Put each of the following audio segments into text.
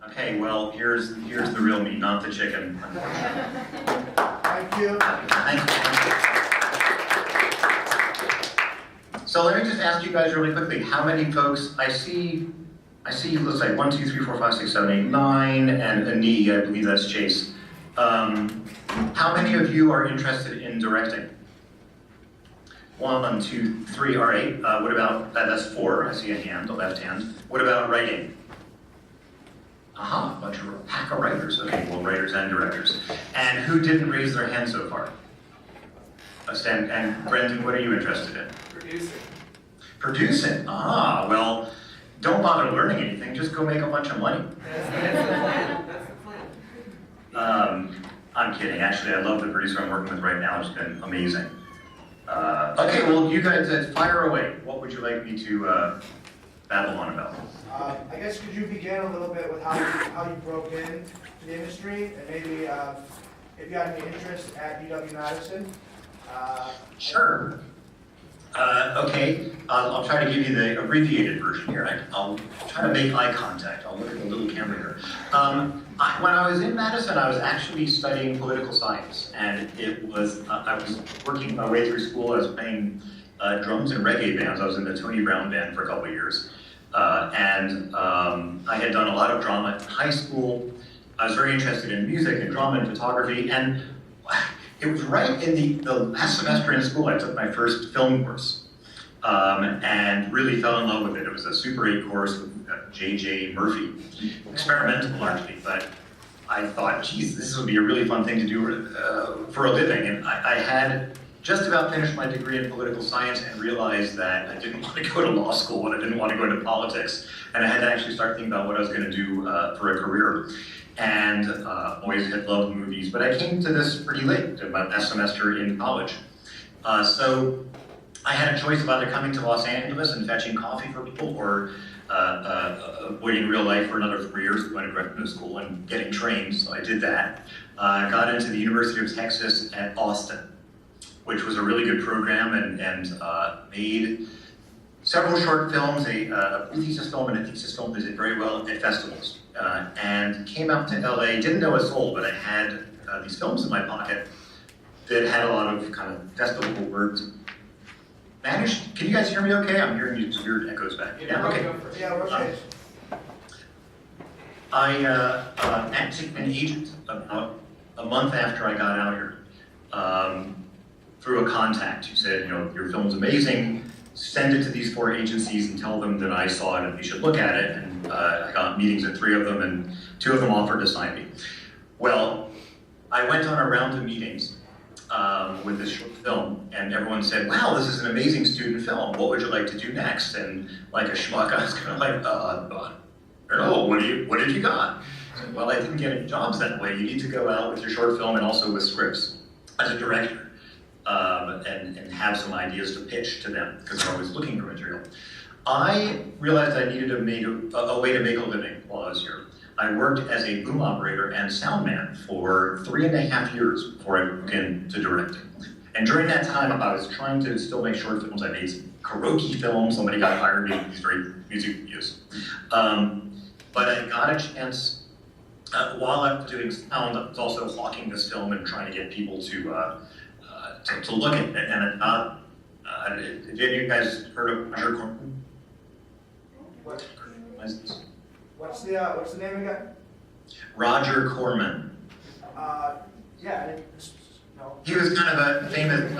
Okay, well, here's the real meat, not the chicken. Thank you. Thank you. So let me just ask you guys really quickly, how many folks, I see, let's say 1, 2, 3, 4, 5, 6, 7, 8, 9, and a knee, I believe that's Chase. How many of you are interested in directing? 1, 2, 3, all right. What about, that's 4, I see a hand, the left hand. What about writing? Aha, a pack of writers. Okay, well, writers and directors. And who didn't raise their hand so far? And Brendan, what are you interested in? Producing. Producing, well, don't bother learning anything, just go make a bunch of money. That's the plan. That's the plan. I'm kidding, actually, I love the producer I'm working with right now, it's been amazing. Okay, well, you guys, fire away. What would you like me to babble on about? I guess could you begin a little bit with how you broke into the industry, and maybe if you had any interest at UW-Madison? Sure. Okay, I'll try to give you the abbreviated version here. I'll try to make eye contact. I'll look at the little camera here. When I was in Madison, I was actually studying political science, and it was I was working my way through school. I was playing drums in reggae bands. I was in the Tony Brown band for a couple of years, and I had done a lot of drama in high school. I was very interested in music and drama and photography, and it was right in the last semester in school, I took my first film course, and really fell in love with it. It was a Super 8 course with J.J. Murphy, experimental largely, but I thought, geez, this would be a really fun thing to do for a living. And I had just about finished my degree in political science and realized that I didn't want to go to law school and I didn't want to go into politics. And I had to actually start thinking about what I was going to do for a career. And always had loved movies, but I came to this pretty late, about that semester in college. So I had a choice of either coming to Los Angeles and fetching coffee for people, or avoiding real life for another 4 years, going to graduate school and getting trained, so I did that. I got into the University of Texas at Austin, which was a really good program, and made several short films, a thesis film and a thesis film that did very well at festivals. And came out to LA, didn't know a soul, but I had these films in my pocket that had a lot of kind of festival words. Managed, can you guys hear me okay? I'm hearing you, weird echoes back. Yeah, okay. Yeah, we're okay. I actually an agent about a month after I got out here, through a contact who said, your film's amazing, send it to these 4 agencies and tell them that I saw it and they should look at it. And I got meetings at 3 of them, and 2 of them offered to sign me. Well, I went on a round of meetings with this short film, and everyone said, wow, this is an amazing student film. What would you like to do next? And like a schmuck, I was kind of like, oh, what have you got? I said, well, I didn't get any jobs that way. You need to go out with your short film and also with scripts as a director. And have some ideas to pitch to them, because they're always looking for material. I realized I needed a way to make a living while I was here. I worked as a boom operator and sound man for 3.5 years before I broke into directing. And during that time, I was trying to still make short films. I made some karaoke films. Somebody got hired me to do these great music videos. But I got a chance, while I was doing sound, I was also hawking this film and trying to get people to look at it. And have you guys heard of Roger Corman? What's the name again? Roger Corman. Yeah, no. He was kind of a famous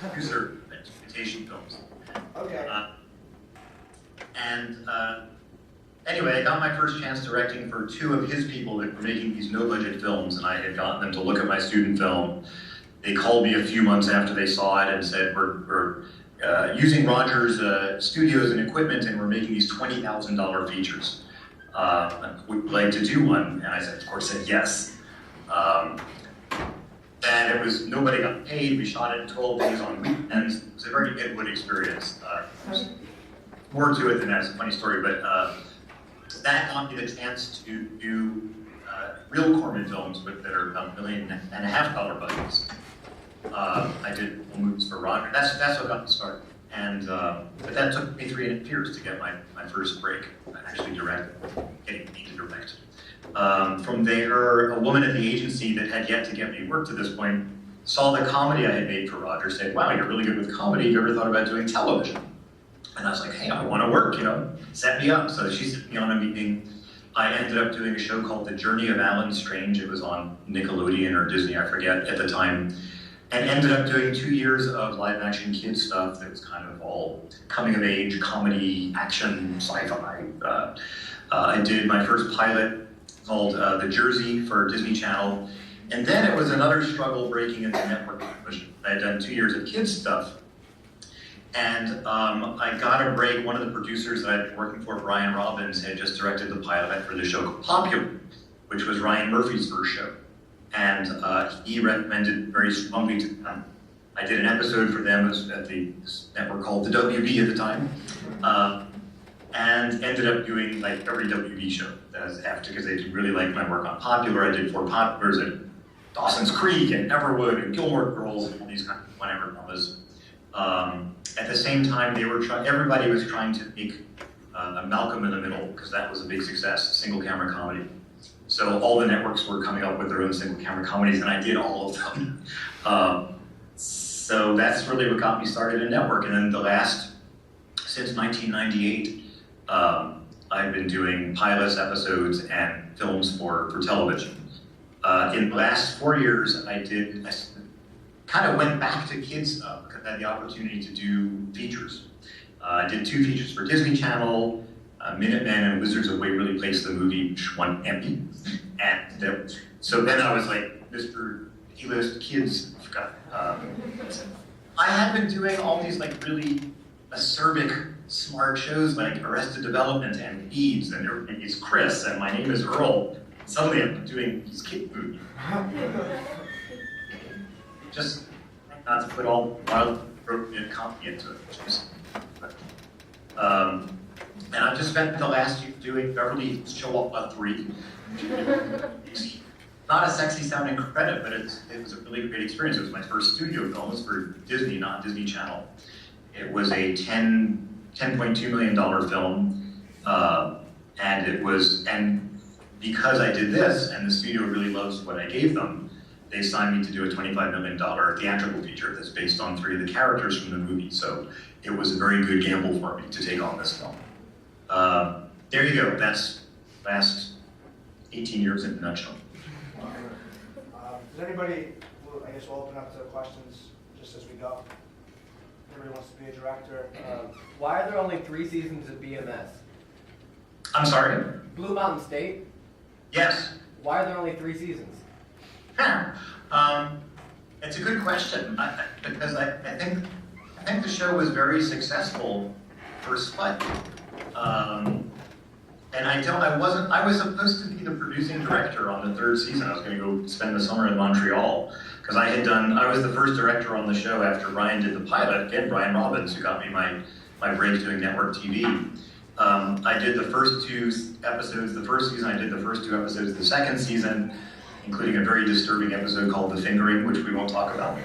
producer of exploitation films. Okay. Anyway, I got my first chance directing for 2 of his people that were making these no-budget films, and I had gotten them to look at my student film. They called me a few months after they saw it and said, we're using Roger's studios and equipment, and we're making these $20,000 features. Would you like to do one? And I said, of course, said yes. And it was, nobody got paid. We shot it in 12 days on weekends. It was a very Midwood experience. There's more to it than that. It's a funny story, but that got me the chance to do real Corman films that are about $1.5 million budgets. I did movies for Roger. That's what got me started. And but that took me 3.5 years to get my first break. I actually directed, getting me to direct. From there, a woman at the agency that had yet to get me work to this point saw the comedy I had made for Roger, said, wow, you're really good with comedy, you ever thought about doing television? And I was like, hey, I want to work, set me up. So she sent me on a meeting. I ended up doing a show called The Journey of Alan Strange. It was on Nickelodeon or Disney, I forget, at the time. And ended up doing 2 years of live action kids stuff that was kind of all coming of age, comedy, action, sci-fi. I did my first pilot called The Jersey for Disney Channel. And then it was another struggle breaking into network television. I had done 2 years of kids stuff. And I got a break. One of the producers that I'd been working for, Brian Robbins, had just directed the pilot for the show called Popular, which was Ryan Murphy's first show. And he recommended very strongly to them. I did an episode for them at the network called the WB at the time, and ended up doing like every WB show that was after, because they really liked my work on Popular. I did 4 Populars at Dawson's Creek and Everwood and Gilmore Girls and all these kind of whatever dramas. At the same time, everybody was trying to make a Malcolm in the Middle, because that was a big success, single camera comedy. So all the networks were coming up with their own single camera comedies, and I did all of them. So that's really what got me started in network. And then since 1998, I've been doing pilots, episodes, and films for television. In the last 4 years, I kind of went back to kids stuff because I had the opportunity to do features. I did 2 features for Disney Channel, Minutemen and Wizards of Waverly Place, the movie, which won Emmy. And so then I was like, Mr. E-list kids. I had been doing all these like really acerbic, smart shows like Arrested Development and Eads, and their name is Chris, and my name is Earl. Suddenly I'm doing these kid movies. Just not to put all wild appropriate comedy into it. And I've just spent the last year doing Beverly Hills Show Up 3. Not a sexy sounding credit, but it was a really great experience. It was my first studio film. It was for Disney, not Disney Channel. It was a $10.2 million film. And because I did this, and the studio really loves what I gave them, they signed me to do a $25 million theatrical feature that's based on 3 of the characters from the movie. So it was a very good gamble for me to take on this film. There you go. That's last 18 years in a nutshell. Does anybody, I guess we'll open up to questions just as we go. Everybody wants to be a director. Why are there only 3 seasons of BMS? I'm sorry? Blue Mountain State? Yes. Why are there only 3 seasons? It's a good question, because I think the show was very successful for Spike. And I was supposed to be the producing director on the 3rd season. I was going to go spend the summer in Montreal, because I was the first director on the show after Brian did the pilot, again, Brian Robbins, who got me my break doing network TV. I did the first 2 episodes, the first season. I did the first 2 episodes the 2nd season, including a very disturbing episode called The Fingering, which we won't talk about,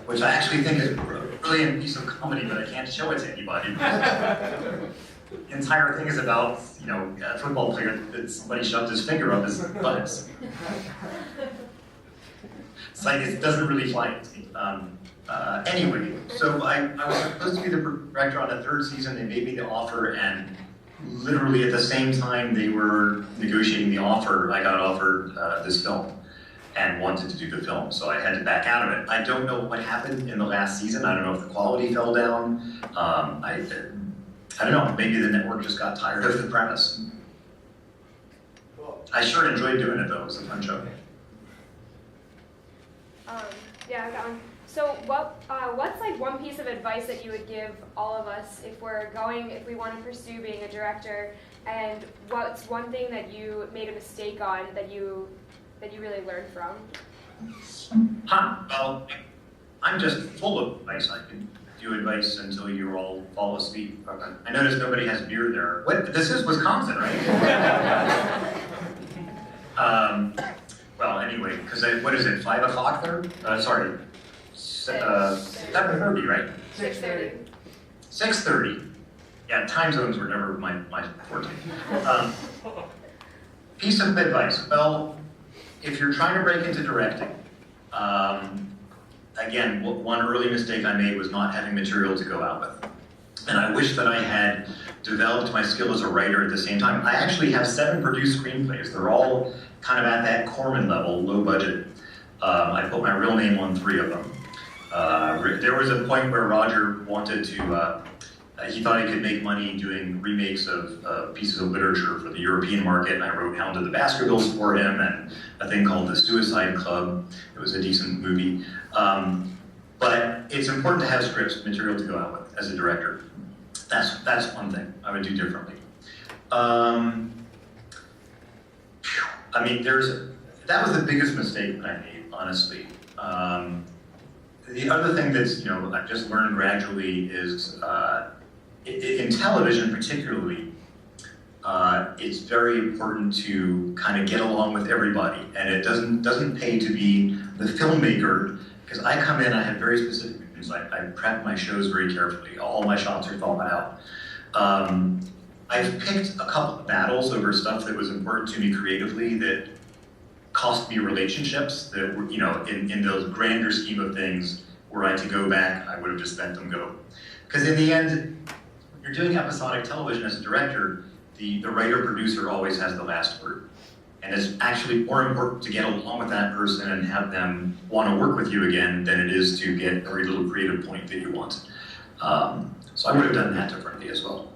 which I actually think is a brilliant piece of comedy, but I can't show it to anybody. The entire thing is about, a football player that somebody shoved his finger up his butt. It's like, it doesn't really fly to me. Anyway, so I was supposed to be the director on the 3rd season. They made me the offer, and literally at the same time they were negotiating the offer, I got offered this film and wanted to do the film, so I had to back out of it. I don't know what happened in the last season. I don't know if the quality fell down. I don't know, maybe the network just got tired of the premise. Cool. I sure enjoyed doing it though, it was a fun show. Yeah, I got one. So what's like one piece of advice that you would give all of us if we want to pursue being a director, and what's one thing that you made a mistake on that you really learned from? Well, I'm just full of advice. I can do advice until you all fall asleep. I noticed nobody has beer there. What? This is Wisconsin, right? Well, anyway, because what is it, 5 o'clock there? Sorry, 7:30, right? 6:30. 6:30. Yeah, time zones were never my forte. Piece of advice. Well, if you're trying to break into directing, again, one early mistake I made was not having material to go out with. And I wish that I had developed my skill as a writer at the same time. I actually have 7 produced screenplays. They're all kind of at that Corman level, low budget. I put my real name on 3 of them. There was a point where Roger wanted to, he thought he could make money doing remakes of pieces of literature for the European market, and I wrote Hound of the Baskervilles for him, and a thing called The Suicide Club. It was a decent movie. But it's important to have scripts, material to go out with as a director. That's one thing I would do differently. I mean, that was the biggest mistake that I made, honestly. The other thing that's, I've just learned gradually is, in television particularly, it's very important to kind of get along with everybody, and it doesn't pay to be the filmmaker, because I come in, I have very specific things. I prep my shows very carefully. All my shots are thought out. I've picked a couple of battles over stuff that was important to me creatively that cost me relationships that were, in the grander scheme of things, were I to go back, I would have just let them go. Because in the end, you're doing episodic television as a director, the writer-producer always has the last word. And it's actually more important to get along with that person and have them want to work with you again than it is to get every little creative point that you want. So I would have done that differently as well.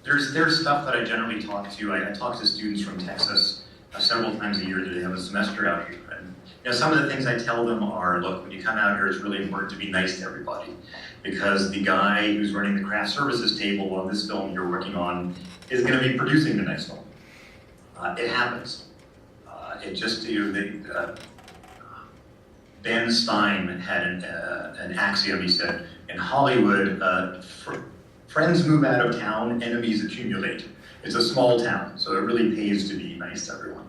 There's stuff that I generally talk to. I talk to students from Texas several times a year that they have a semester out here. And some of the things I tell them are, look, when you come out here, it's really important to be nice to everybody, because the guy who's running the craft services table on this film you're working on is going to be producing the next film. It happens. Ben Stein had an axiom. He said, in Hollywood, friends move out of town, enemies accumulate. It's a small town, so it really pays to be nice to everyone.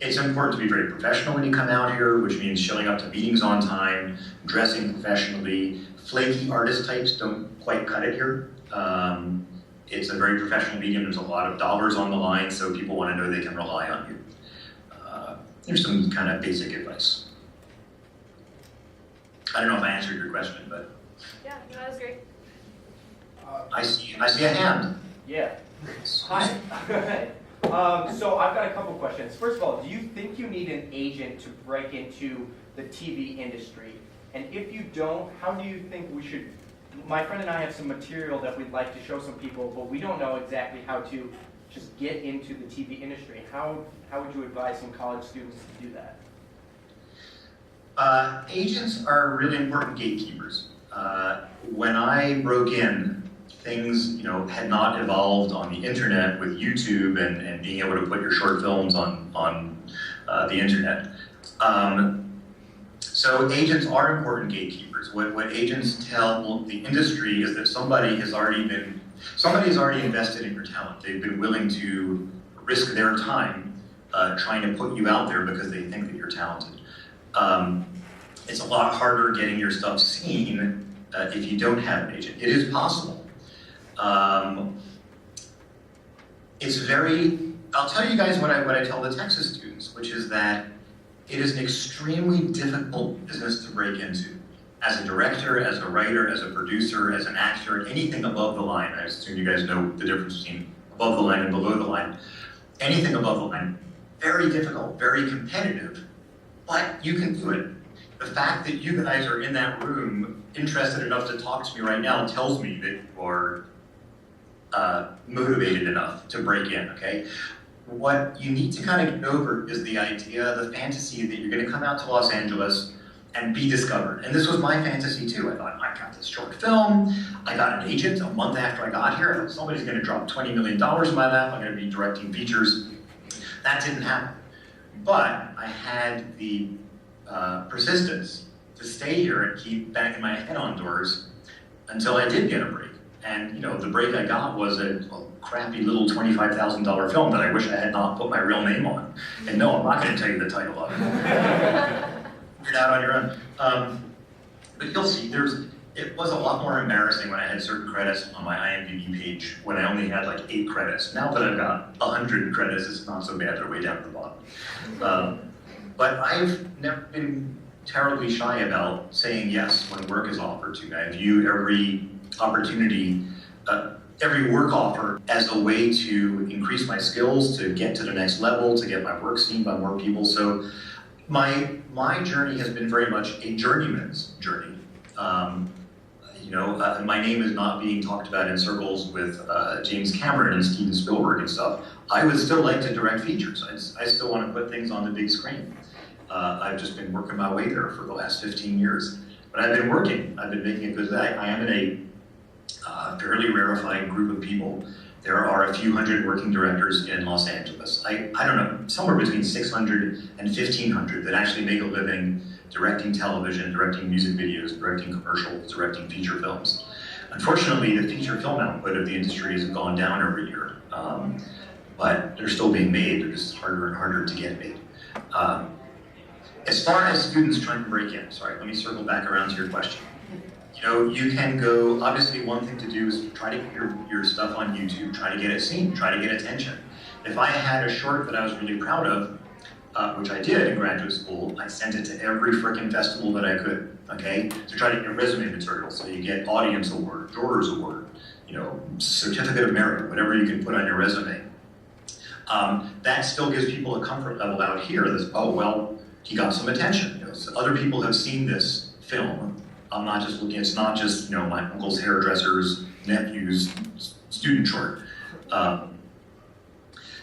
It's important to be very professional when you come out here, which means showing up to meetings on time, dressing professionally. Flaky artist types don't quite cut it here. It's a very professional medium. There's a lot of dollars on the line, so people want to know they can rely on you. Here's some kind of basic advice. I don't know if I answered your question, but Yeah, no, that was great. I see a hand. Yeah. Hi. So I've got a couple questions. First of all, do you think you need an agent to break into the TV industry? And if you don't, how do you think we should? My friend and I have some material that we'd like to show some people, but we don't know exactly how to just get into the TV industry. How would you advise some college students to do that? Agents are really important gatekeepers. When I broke in, things had not evolved on the internet with YouTube and being able to put your short films on the internet. So agents are important gatekeepers. What agents tell the industry is that somebody has already invested in your talent. They've been willing to risk their time trying to put you out there because they think that you're talented. It's a lot harder getting your stuff seen if you don't have an agent. It is possible. I'll tell you guys what I tell the Texas students, which is that it is an extremely difficult business to break into. As a director, as a writer, as a producer, as an actor, anything above the line. I assume you guys know the difference between above the line and below the line. Anything above the line, very difficult, very competitive, but you can do it. The fact that you guys are in that room, interested enough to talk to me right now, tells me that you are motivated enough to break in, okay? What you need to kind of get over is the idea, the fantasy that you're gonna come out to Los Angeles and be discovered. And this was my fantasy too. I thought, I got this short film, I got an agent a month after I got here, I thought somebody's gonna drop $20 million in my lap, I'm gonna be directing features. That didn't happen. But I had the persistence to stay here and keep banging my head on doors until I did get a break. And the break I got was a crappy little $25,000 film that I wish I had not put my real name on. And no, I'm not going to tell you the title of it. Figure it out on your own. But you'll see, it was a lot more embarrassing when I had certain credits on my IMDb page when I only had like 8 credits. Now that I've got 100 credits, it's not so bad, they're way down at the bottom. But I've never been terribly shy about saying yes when work is offered to me. I view every opportunity, every work offer as a way to increase my skills, to get to the next level, to get my work seen by more people. So my journey has been very much a journeyman's journey. My name is not being talked about in circles with James Cameron and Steven Spielberg and stuff. I would still like to direct features. I still want to put things on the big screen. I've just been working my way there for the last 15 years. But I've been working. I've been making it because I am in a fairly rarefied group of people. There are a few hundred working directors in Los Angeles. I don't know, somewhere between 600 and 1,500 that actually make a living directing television, directing music videos, directing commercials, directing feature films. Unfortunately, the feature film output of the industry has gone down every year, but they're still being made. They're just harder and harder to get made. As far as students trying to break in, sorry, let me circle back around to your question. You can go, obviously one thing to do is try to get your stuff on YouTube, try to get it seen, try to get attention. If I had a short that I was really proud of, which I did in graduate school, I sent it to every frickin' festival that I could, okay? To try to get resume material, so you get audience award, jurors award, certificate of merit, whatever you can put on your resume. That still gives people a comfort level out here that, oh, well, he got some attention. So other people have seen this film. I'm not just looking, it's not just, my uncle's hairdresser's nephew's student short.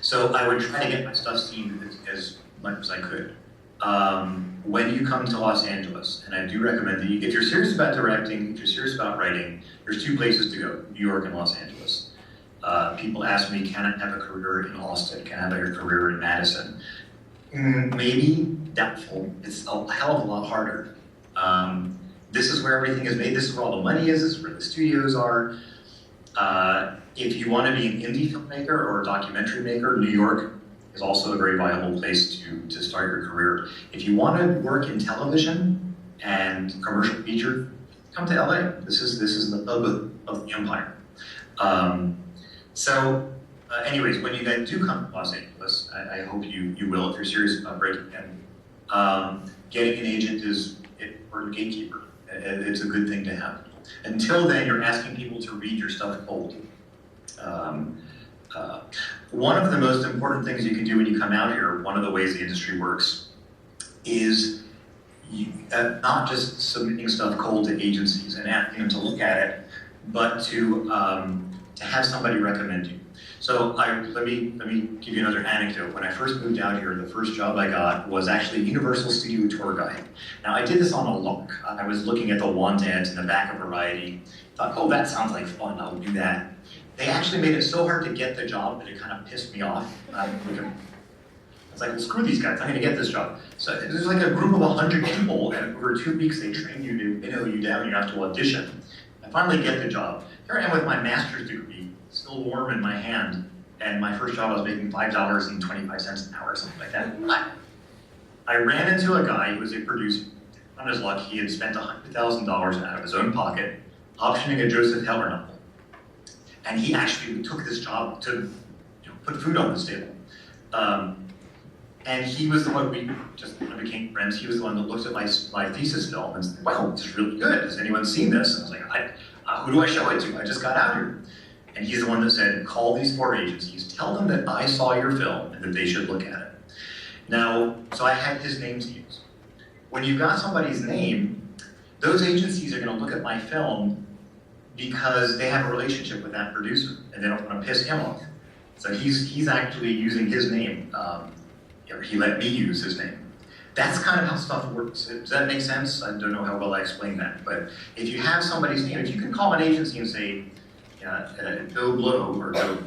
So I would try to get my stuff seen as much as I could. When you come to Los Angeles, and I do recommend that if you're serious about directing, if you're serious about writing, there's 2 places to go, New York and Los Angeles. People ask me, can I have a career in Austin? Can I have a career in Madison? Maybe, doubtful. It's a hell of a lot harder. This is where everything is made. This is where all the money is. This is where the studios are. If you want to be an indie filmmaker or a documentary maker, New York is also a very viable place to start your career. If you want to work in television and commercial feature, come to LA. This is the hub of the empire. Anyways, when you then do come to Los Angeles, I hope you will if you're serious about breaking in. Getting an agent or a gatekeeper. It's a good thing to have. Until then, you're asking people to read your stuff cold. One of the most important things you can do when you come out here, one of the ways the industry works, is not just submitting stuff cold to agencies and asking them to look at it, but to have somebody recommend you. So let me give you another anecdote. When I first moved out here, the first job I got was actually a Universal Studio tour guide. Now I did this on a lark. I was looking at the want ads in the back of Variety, thought, oh, that sounds like fun, I'll do that. They actually made it so hard to get the job that it kind of pissed me off. I was like, well, screw these guys, I'm gonna get this job. So there's like a group of 100 people, and over 2 weeks they train you to winnow you down, you have to audition. I finally get the job. Here I am with my master's degree, still warm in my hand, and my first job I was making $5.25 an hour or something like that. I ran into a guy who was a producer. On his luck, he had spent $100,000 out of his own pocket optioning a Joseph Heller novel. And he actually took this job to put food on his table. And he was the one, we just became friends, he was the one that looked at my thesis film and said, wow, this is really good, has anyone seen this? And I was like, who do I show it to? I just got out here. And he's the one that said, call these 4 agencies, tell them that I saw your film and that they should look at it. Now, so I had his name to use. When you've got somebody's name, those agencies are gonna look at my film because they have a relationship with that producer and they don't wanna piss him off. So he's actually using his name. He let me use his name. That's kind of how stuff works. Does that make sense? I don't know how well I explained that, but if you have somebody's name, if you can call an agency and say, Joe Blow or Joe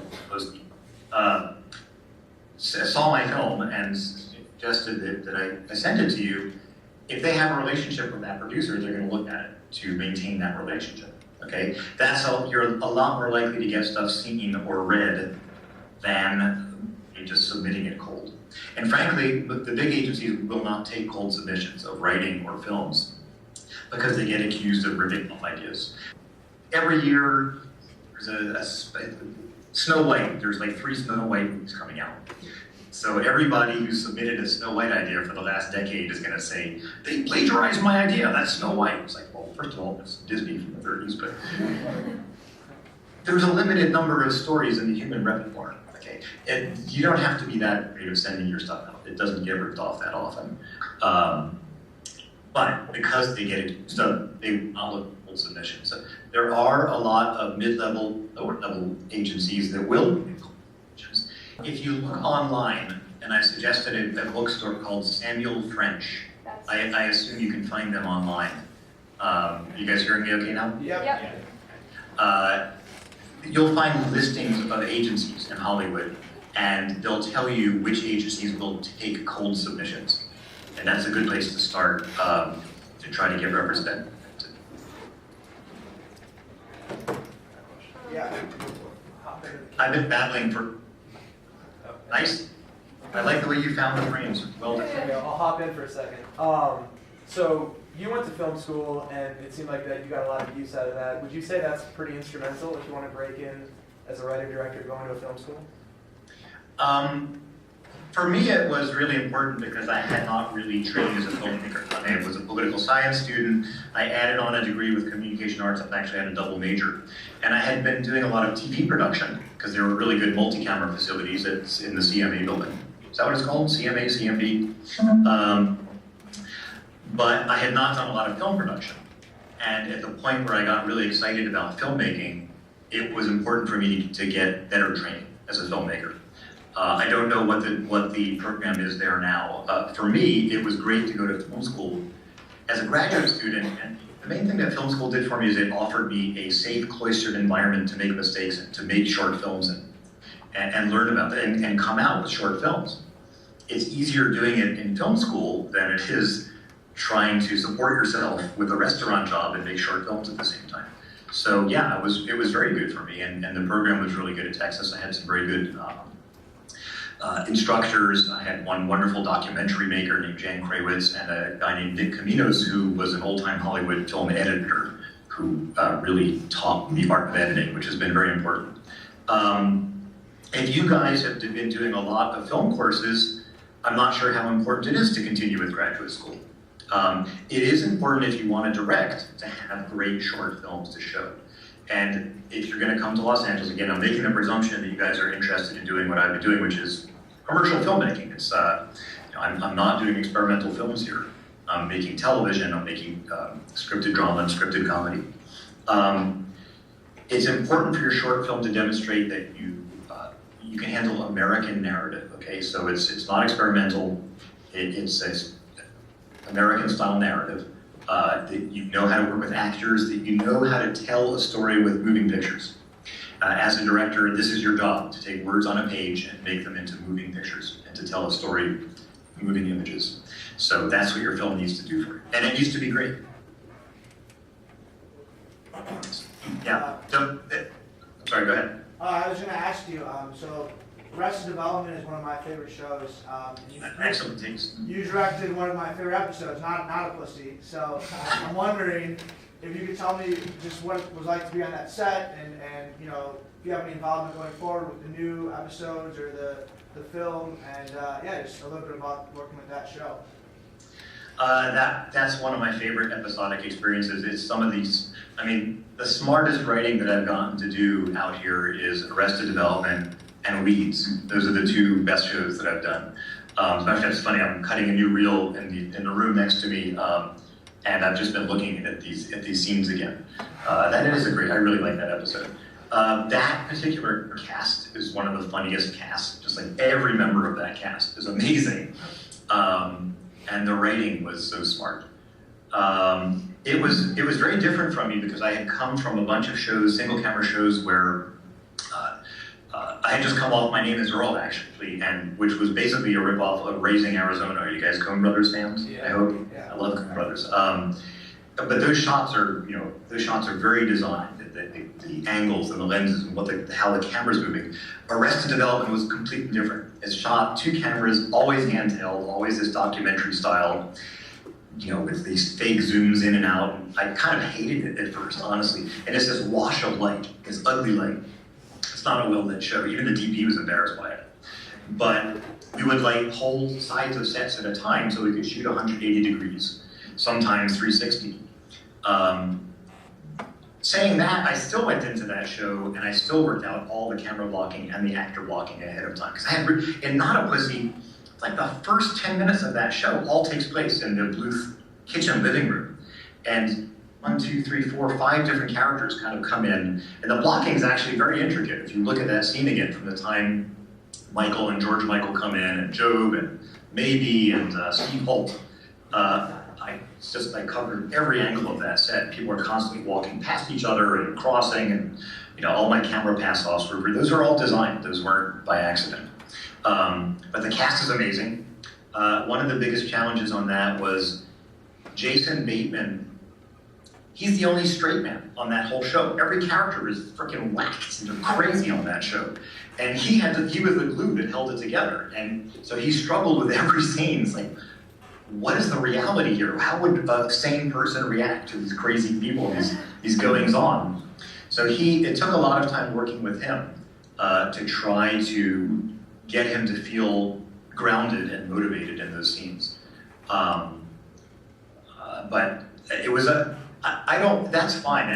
saw my film and suggested that I sent it to you, if they have a relationship with that producer, they're going to look at it to maintain that relationship. Okay, that's how you're a lot more likely to get stuff seen or read than just submitting it cold. And frankly, the big agencies will not take cold submissions of writing or films. because they get accused of ripping off ideas. Every year, there's Snow White. There's like 3 Snow White movies coming out. So everybody who submitted a Snow White idea for the last decade is going to say, they plagiarized my idea, that's Snow White. It's like, well, first of all, it's Disney from the 30s, but there's a limited number of stories in the human repertoire, okay? And you don't have to be that great of sending your stuff out. It doesn't get ripped off that often. But because they get it, so they look full submissions. So there are a lot of mid-level, lower-level agencies that will do submissions. If you look online, and I suggested a bookstore called Samuel French. I assume you can find them online. You guys hearing me okay now? Yep. You'll find listings of agencies in Hollywood, and they'll tell you which agencies will take cold submissions. And that's a good place to start to try to get represented. Yeah. I've been battling for... Nice. I like the way you found the frames. Well done. Okay, I'll hop in for a second. So you went to film school, and it seemed like that you got a lot of use out of that. Would you say that's pretty instrumental if you want to break in as a writer-director going to a film school? For me, it was really important because I had not really trained as a filmmaker. I was a political science student. I added on a degree with communication arts. I actually had a double major. And I had been doing a lot of TV production because there were really good multi-camera facilities in the CMA building. Is that what it's called? CMA, CMB? But I had not done a lot of film production. And at the point where I got really excited about filmmaking, it was important for me to get better training as a filmmaker. I don't know what the program is there now. For me, it was great to go to film school as a graduate student, and the main thing that film school did for me is it offered me a safe, cloistered environment to make mistakes and to make short films and learn about that and come out with short films. It's easier doing it in film school than it is trying to support yourself with a restaurant job and make short films at the same time. So yeah, it was very good for me, and the program was really good at Texas. I had some very good instructors. I had one wonderful documentary maker named Jan Krawitz and a guy named Nick Caminos, who was an old-time Hollywood film editor who really taught me art of editing, which has been very important. If you guys have been doing a lot of film courses, I'm not sure how important it is to continue with graduate school. It is important if you want to direct to have great short films to show. And if you're going to come to Los Angeles, again, I'm making the presumption that you guys are interested in doing what I've been doing, which is commercial filmmaking. It's, I'm not doing experimental films here. I'm making television, I'm making scripted drama and scripted comedy. It's important for your short film to demonstrate that you can handle American narrative, okay? So it's not experimental, it's American style narrative. That you know how to work with actors, that you know how to tell a story with moving pictures. As a director, this is your job, to take words on a page and make them into moving pictures, and to tell a story with moving images. So that's what your film needs to do for you. And it needs to be great. Yeah, so, sorry, go ahead. I was going to ask you, so Arrested Development is one of my favorite shows. Excellent taste. You directed one of my favorite episodes, not a pussy. So I'm wondering if you could tell me just what it was like to be on that set, and you know, if you have any involvement going forward with the new episodes or the film, and yeah, just a little bit about working with that show. That's one of my favorite episodic experiences. It's some of these, I mean, the smartest writing that I've gotten to do out here is Arrested Development and Weeds. Those are the two best shows that I've done. Especially, it's funny, I'm cutting a new reel in the room next to me, and I've just been looking at these scenes again. That is a great, I really like that episode. That particular cast is one of the funniest casts. Just like every member of that cast is amazing. And the writing was so smart. It was very different from me because I had come from a bunch of shows, single camera shows, where I had just come off My Name is Earl, actually, and which was basically a ripoff of Raising Arizona. Are you guys Coen Brothers fans? Yeah. I hope. Yeah. I love Coen Brothers. But those shots are, very designed. The angles and the lenses and how the camera's moving. Arrested Development was completely different. It's shot 2 cameras, always handheld, always this documentary style. with these fake zooms in and out. I kind of hated it at first, honestly. And it's this wash of light, this ugly light. It's not a well-lit show. Even the DP was embarrassed by it. But we would light whole sides of sets at a time so we could shoot 180 degrees, sometimes 360. Saying that, I still went into that show and I still worked out all the camera blocking and the actor blocking ahead of time. Because I had, in Not a Pussy, like the first 10 minutes of that show all takes place in the Bluth kitchen living room. And 1, 2, 3, 4, 5 different characters kind of come in. And the blocking is actually very intricate. If you look at that scene again from the time Michael and George Michael come in, and Job and Maybe and Steve Holt, I covered every angle of that set. People are constantly walking past each other and crossing, and all my camera pass-offs those are all designed. Those weren't by accident. But the cast is amazing. One of the biggest challenges on that was Jason Bateman. He's the only straight man on that whole show. Every character is freaking waxed and crazy on that show. And he was the glue that held it together. And so he struggled with every scene. It's like, what is the reality here? How would a sane person react to these crazy people, these goings on? So it took a lot of time working with him to try to get him to feel grounded and motivated in those scenes. But it was that's fine.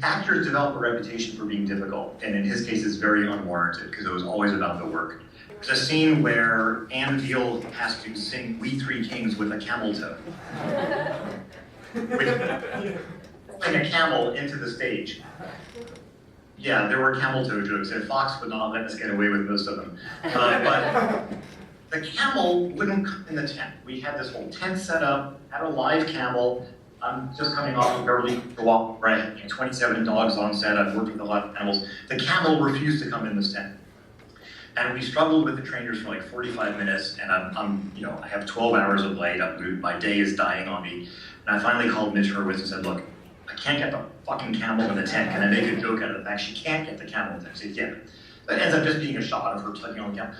Actors develop a reputation for being difficult, and in his case it's very unwarranted because it was always about the work. There's a scene where Anne Veal has to sing We Three Kings with a camel toe. Bring a camel into the stage. Yeah, there were camel toe jokes, and Fox would not let us get away with most of them. But the camel wouldn't come in the tent. We had this whole tent set up, had a live camel. I'm just coming off of Beverly Hills, where I had 27 dogs on set. I've worked with a lot of animals. The camel refused to come in this tent. And we struggled with the trainers for like 45 minutes, and I have 12 hours of light. My day is dying on me. And I finally called Mitch Hurwitz and said, look, I can't get the fucking camel in the tent. Can I make a joke out of the fact she can't get the camel in the tent? She said, yeah. But it ends up just being a shot of her tugging on the camel.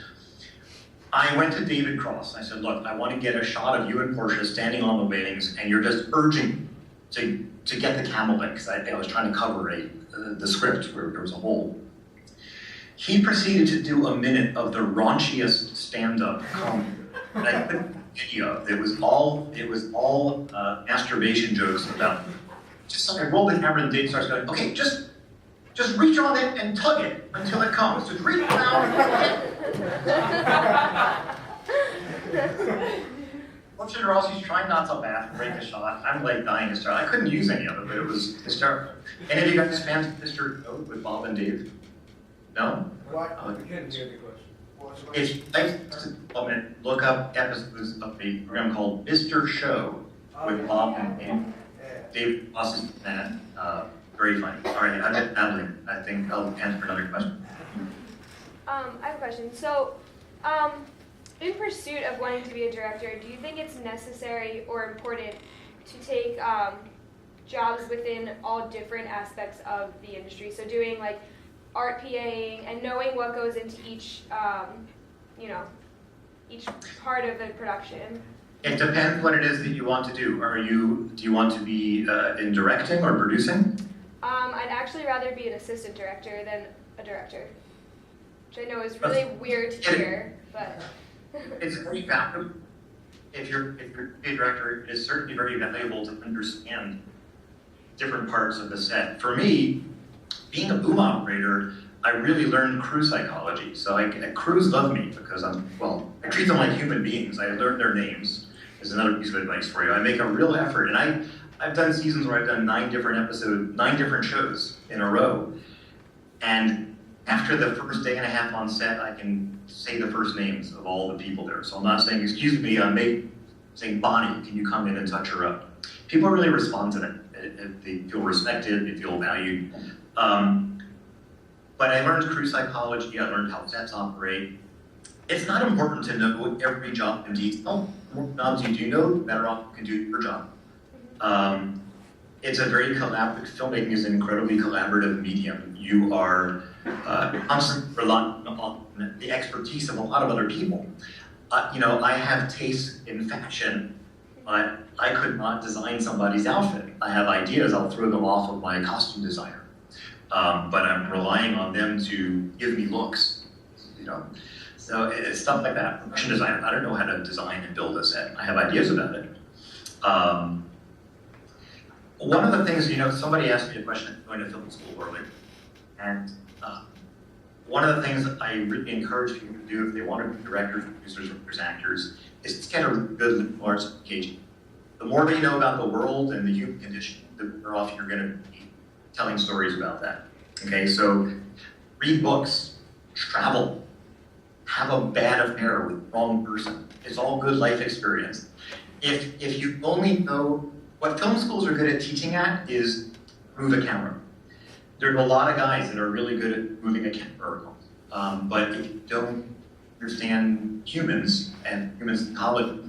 I went to David Cross. I said, look, I want to get a shot of you and Portia standing on the railings, and you're just urging to get the camel in, because I was trying to cover the script where there was a hole. He proceeded to do a minute of the raunchiest stand-up comedy that I couldn't video. It was all masturbation jokes about. Just like I rolled the camera and Dave starts going, okay, just reach on it and tug it until it comes. Just reach down and tug it. Fortunately, Rossi's trying not to laugh and break the shot. I'm like dying hysterical. I couldn't use any of it, but it was hysterical. Any of you guys fans of Mr. Oak with Bob and Dave? No? What? I couldn't hear the question. If look up episodes of a program called Mr. Show with Bob and Dave. Dave Ross is that. Very funny. All right, I'm just babbling. I think I'll answer another question. I have a question. So, in pursuit of wanting to be a director, do you think it's necessary or important to take jobs within all different aspects of the industry? So doing like art PAing and knowing what goes into each part of the production? It depends what it is that you want to do. Do you want to be in directing or producing? I'd actually rather be an assistant director than a director, which I know is really weird to hear, but. It's very valuable. If you're a director, it is certainly very valuable to understand different parts of the set. For me, being a boom operator, I really learned crew psychology. So crews love me because I treat them like human beings. I learn their names. Is another piece of advice for you. I make a real effort, and I've done seasons where I've done 9 different shows in a row. And after the first day and a half on set, I can say the first names of all the people there. So I'm not saying, excuse me, I'm saying, Bonnie, can you come in and touch her up? People really respond to that. They feel respected, they feel valued. But I learned crew psychology, I learned how sets operate. It's not important to know every job in detail. The more jobs you do know, the better off you can do your job. It's a very collaborative, filmmaking is an incredibly collaborative medium. You are constantly relying on the expertise of a lot of other people. I have taste in fashion, but I could not design somebody's outfit. I have ideas, I'll throw them off of my costume designer. But I'm relying on them to give me looks, So it's stuff like that. Production designer, I don't know how to design and build a set. I have ideas about it. One of the things, somebody asked me a question going to film school earlier, and one of the things I really encourage people to do if they want to be directors, producers, writers, actors, is to get a good liberal arts education. The more you know about the world and the human condition, the better off you're going to be telling stories about that. Okay, so read books, travel, have a bad affair with the wrong person. It's all good life experience. If you only know, what film schools are good at teaching at is move a camera. There's a lot of guys that are really good at moving a camera, but if you don't understand humans and human psychology,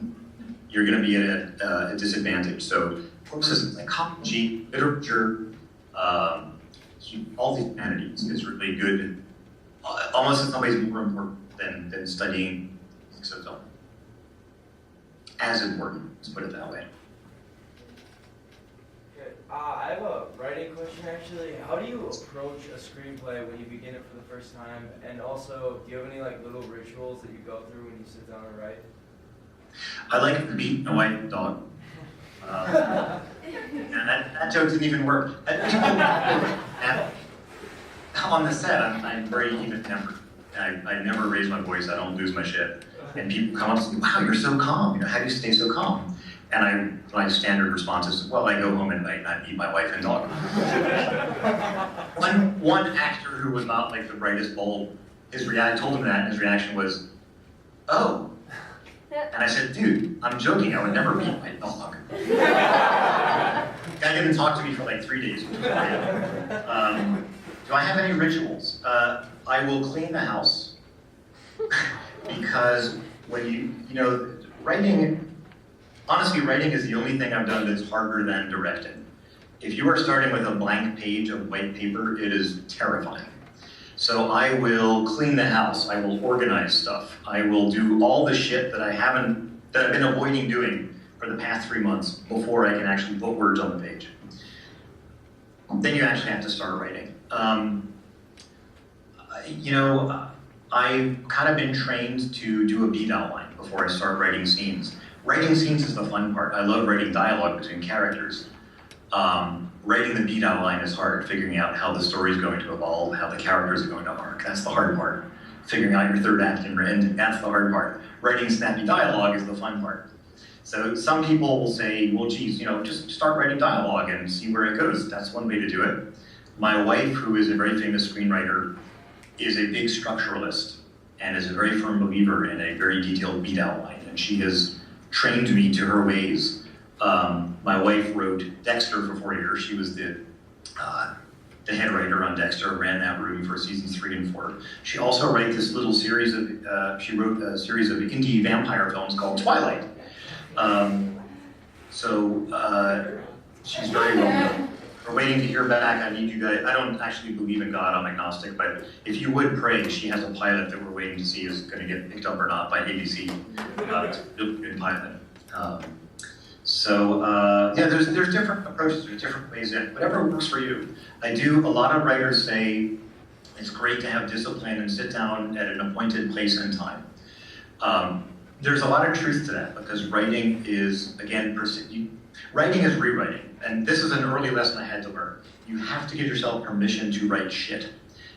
you're going to be at a disadvantage. So courses in psychology, literature, all the humanities is really good, almost in some ways more important than studying physics of film. As important, let's put it that way. I have a writing question actually. How do you approach a screenplay when you begin it for the first time? And also, do you have any little rituals that you go through when you sit down and write? I like to beat my wife and dog. And that joke didn't even work. On the set, I'm very even-tempered. I never raise my voice. I don't lose my shit. And people come up and say, "Wow, you're so calm. How do you stay so calm?" And my standard response is, "Well, I go home at night and I beat my wife and dog." One actor who was not like the brightest bulb, I told him that, and his reaction was, "Oh." And I said, "Dude, I'm joking. I would never beat my dog." Guy didn't talk to me for like 3 days. Do I have any rituals? I will clean the house because when writing. Honestly, writing is the only thing I've done that's harder than directing. If you are starting with a blank page of white paper, it is terrifying. So I will clean the house, I will organize stuff, I will do all the shit that I've been avoiding doing for the past 3 months before I can actually put words on the page. Then you actually have to start writing. I've kind of been trained to do a beat outline before I start writing scenes. Writing scenes is the fun part. I love writing dialogue between characters. Writing the beat outline is hard, figuring out how the story is going to evolve, how the characters are going to arc. That's the hard part. Figuring out your third act and ending, that's the hard part. Writing snappy dialogue is the fun part. So some people will say, well, geez, just start writing dialogue and see where it goes. That's one way to do it. My wife, who is a very famous screenwriter, is a big structuralist and is a very firm believer in a very detailed beat outline. And she has trained me to her ways. My wife wrote Dexter for 4 years. She was the head writer on Dexter, ran that room for seasons 3 and 4. She also wrote this little series of, she wrote a series of indie vampire films called Twilight. She's very well known. We're waiting to hear back. I need you guys, I don't actually believe in God, I'm agnostic, but if you would pray, she has a pilot that we're waiting to see is going to get picked up or not by ABC. It's a really good pilot. There's different approaches, there's different ways in. Whatever works for you. A lot of writers say it's great to have discipline and sit down at an appointed place and time. There's a lot of truth to that because writing is, again, writing is rewriting. And this is an early lesson I had to learn. You have to give yourself permission to write shit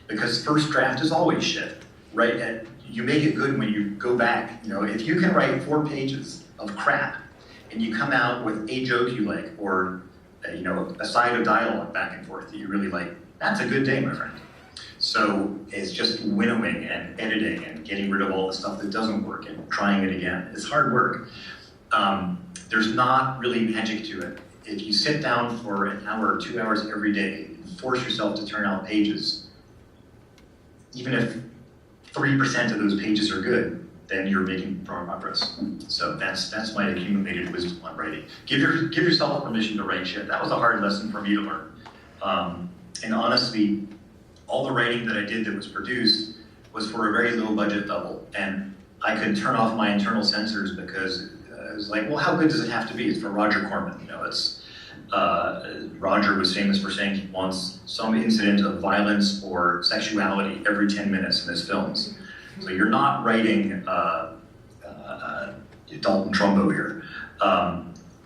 because first draft is always shit, right? And you make it good when you go back. If you can write 4 pages of crap and you come out with a joke you like or a side of dialogue back and forth that you really like, that's a good day, my friend. So it's just winnowing and editing and getting rid of all the stuff that doesn't work and trying it again. It's hard work. There's not really magic to it. If you sit down for an hour or 2 hours every day and force yourself to turn out pages, even if 3% of those pages are good, then you're making progress. So that's my accumulated wisdom on writing. Give yourself permission to write shit. That was a hard lesson for me to learn. And honestly, all the writing that I did that was produced was for a very low budget level. And I could turn off my internal censors because it was like, well, how good does it have to be? It's for Roger Corman, you know, it's, Roger was famous for saying he wants some incident of violence or sexuality every 10 minutes in his films. So you're not writing Dalton Trumbo here.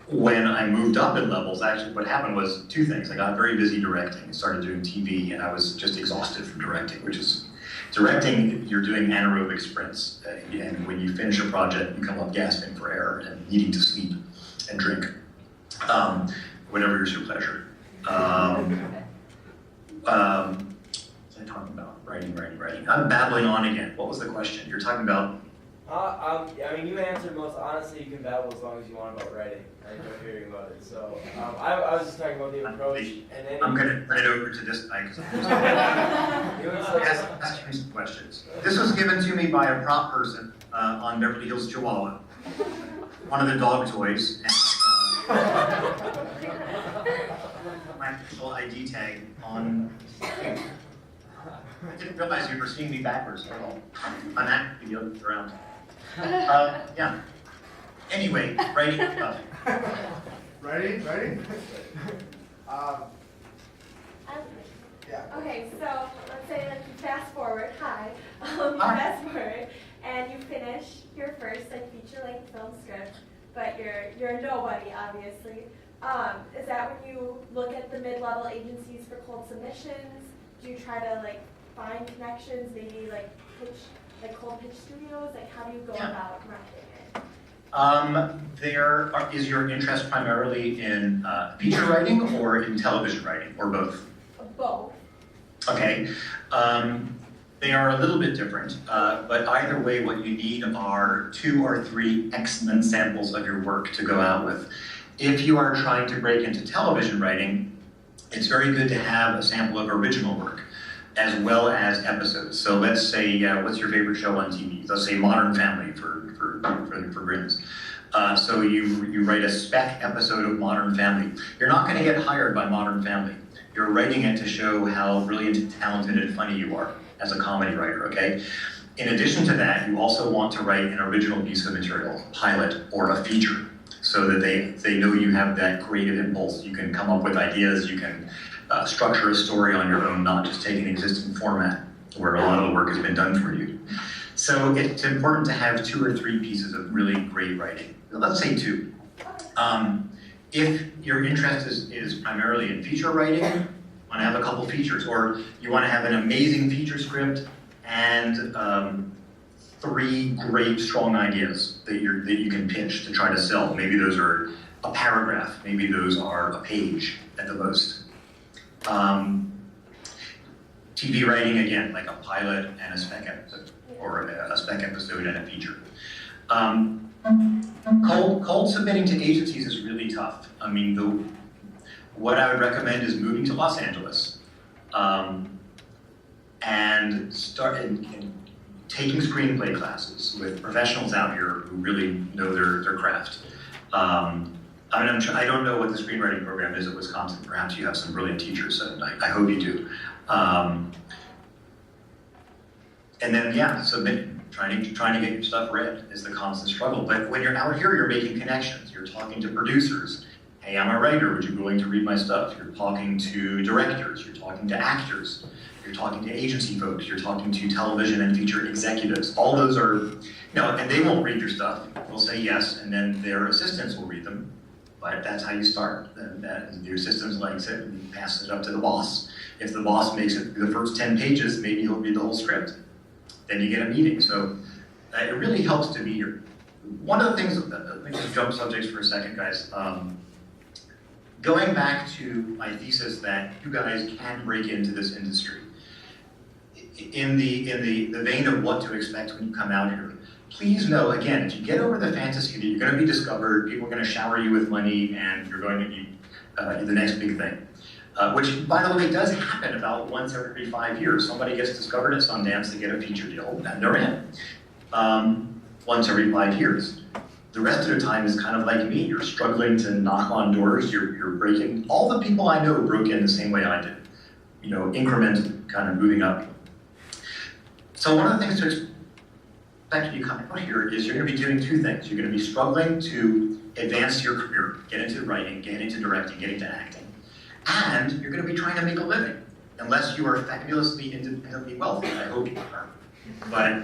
When I moved up in levels, actually what happened was two things. I got very busy directing. I started doing TV and I was just exhausted from directing, which is, directing, you're doing anaerobic sprints. And when you finish a project, you come up gasping for air and needing to sleep and drink. Whatever is your pleasure. What was I talking about? Writing. I'm babbling on again. What was the question? You're talking about? I mean, you answered most. Honestly, you can babble as long as you want about writing. I enjoy hearing about it. So, I was just talking about the approach, and then I'm gonna turn it over to this guy. Ask me some questions. This was given to me by a prop person on Beverly Hills, Chihuahua. One of the dog toys. My official ID tag on. I didn't realize you were seeing me backwards at all. I'm happy to be up around. Yeah. Anyway, writing. Ready? Yeah. Okay, so let's say like you fast forward, fast forward, and you finish your first like feature-length film script, but you're a nobody, obviously. Is that when you look at the mid-level agencies for cold submissions? Do you try to like find connections, maybe like pitch, like cold pitch studios? Like how do you go about marketing it? Is your interest primarily in feature writing or in television writing, or both? Both. Okay. They are a little bit different, but either way, what you need are 2 or 3 excellent samples of your work to go out with. If you are trying to break into television writing, it's very good to have a sample of original work, as well as episodes. So let's say, what's your favorite show on TV? Let's say Modern Family for grins. So you write a spec episode of Modern Family. You're not going to get hired by Modern Family. You're writing it to show how brilliant and talented and funny you are as a comedy writer, okay? In addition to that, you also want to write an original piece of material, pilot or a feature, so that they know you have that creative impulse. You can come up with ideas, you can structure a story on your own, not just take an existing format where a lot of the work has been done for you. So it's important to have 2 or 3 pieces of really great writing. Let's say 2. If your interest is primarily in feature writing, you want to have a couple features, or you want to have an amazing feature script and 3 great, strong ideas that you can pitch to try to sell. Maybe those are a paragraph, maybe those are a page at the most. TV writing, again, like a pilot and a spec episode, or a spec episode and a feature. Cold submitting to agencies is really tough. I mean, what I would recommend is moving to Los Angeles and taking screenplay classes with professionals out here who really know their craft. I don't know what the screenwriting program is at Wisconsin. Perhaps you have some brilliant teachers, and I hope you do. And then, submitting. Trying to get your stuff read is the constant struggle. But when you're out here, you're making connections. You're talking to producers. Hey, I'm a writer. Would you be willing to read my stuff? You're talking to directors. You're talking to actors. You're talking to agency folks. You're talking to television and feature executives. All those are, and they won't read your stuff. They'll say yes, and then their assistants will read them. But that's how you start. And your assistant likes it, and you pass it up to the boss. If the boss makes it through the first 10 pages, maybe he'll read the whole script. Then you get a meeting. So it really helps to be here. One of the things, let me just jump subjects for a second, guys. Going back to my thesis that you guys can break into this industry, in the vein of what to expect when you come out here, please know, again, if you get over the fantasy that you're going to be discovered, people are going to shower you with money, and you're going to be the next big thing. Which, by the way, does happen about once every 5 years. Somebody gets discovered at Sundance, they get a feature deal, and they're in. Once every 5 years. The rest of the time is kind of like me. You're struggling to knock on doors, you're breaking. All the people I know broke in the same way I did. Increment kind of moving up. So one of the things expect you coming out here is you're going to be doing two things. You're going to be struggling to advance your career, get into writing, get into directing, get into acting, and you're going to be trying to make a living, unless you are fabulously independently wealthy. I hope you are, but